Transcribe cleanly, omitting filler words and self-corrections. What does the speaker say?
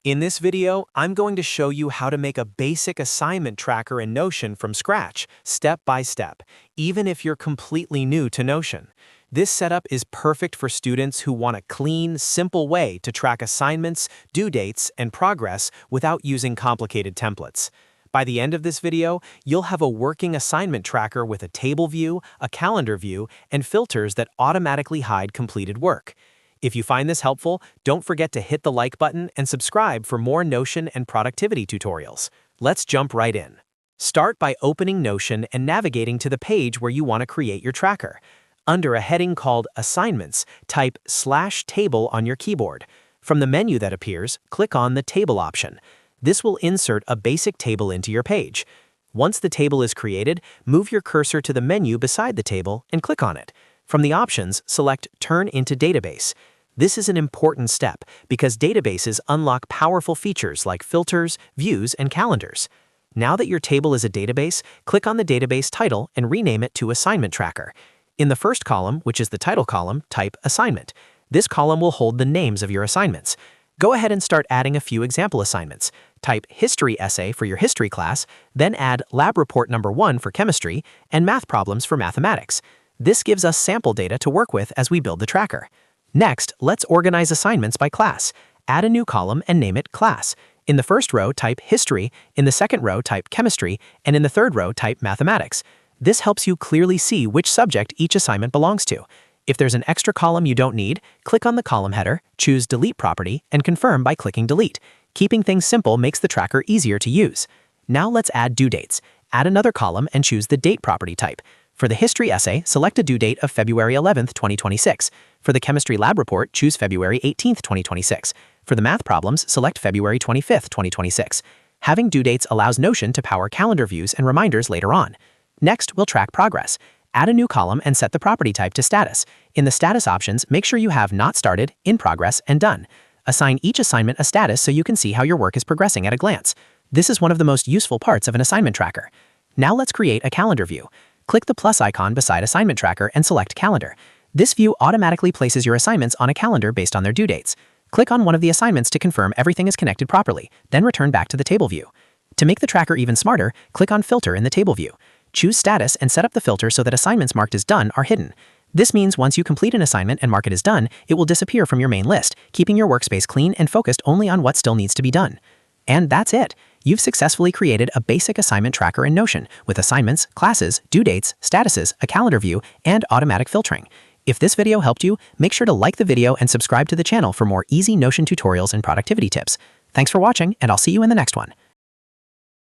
In this video, I'm going to show you how to make a basic assignment tracker in Notion from scratch, step by step, even if you're completely new to Notion. This setup is perfect for students who want a clean, simple way to track assignments, due dates, and progress without using complicated templates. By the end of this video, you'll have a working assignment tracker with a table view, a calendar view, and filters that automatically hide completed work. If you find this helpful, don't forget to hit the like button and subscribe for more Notion and productivity tutorials. Let's jump right in. Start by opening Notion and navigating to the page where you want to create your tracker. Under a heading called Assignments, type /table on your keyboard. From the menu that appears, click on the Table option. This will insert a basic table into your page. Once the table is created, move your cursor to the menu beside the table and click on it. From the options, select Turn into Database. This is an important step because databases unlock powerful features like filters, views, and calendars. Now that your table is a database, click on the database title and rename it to Assignment Tracker. In the first column, which is the title column, type Assignment. This column will hold the names of your assignments. Go ahead and start adding a few example assignments. Type History Essay for your history class, then add Lab Report number 1 for chemistry and Math Problems for mathematics. This gives us sample data to work with as we build the tracker. Next, let's organize assignments by class. Add a new column and name it Class. In the first row, type History, in the second row, type Chemistry, and in the third row, type Mathematics. This helps you clearly see which subject each assignment belongs to. If there's an extra column you don't need, click on the column header, choose Delete Property, and confirm by clicking Delete. Keeping things simple makes the tracker easier to use. Now let's add due dates. Add another column and choose the Date property type. For the history essay, select a due date of February 11th, 2026. For the chemistry lab report, choose February 18th, 2026. For the math problems, select February 25th, 2026. Having due dates allows Notion to power calendar views and reminders later on. Next, we'll track progress. Add a new column and set the property type to Status. In the status options, make sure you have Not Started, In Progress, and Done. Assign each assignment a status so you can see how your work is progressing at a glance. This is one of the most useful parts of an assignment tracker. Now let's create a calendar view. Click the plus icon beside Assignment Tracker and select Calendar. This view automatically places your assignments on a calendar based on their due dates. Click on one of the assignments to confirm everything is connected properly, then return back to the table view. To make the tracker even smarter, click on Filter in the table view. Choose Status and set up the filter so that assignments marked as done are hidden. This means once you complete an assignment and mark it as done, it will disappear from your main list, keeping your workspace clean and focused only on what still needs to be done. And that's it. You've successfully created a basic assignment tracker in Notion with assignments, classes, due dates, statuses, a calendar view, and automatic filtering. If this video helped you, make sure to like the video and subscribe to the channel for more easy Notion tutorials and productivity tips. Thanks for watching, and I'll see you in the next one.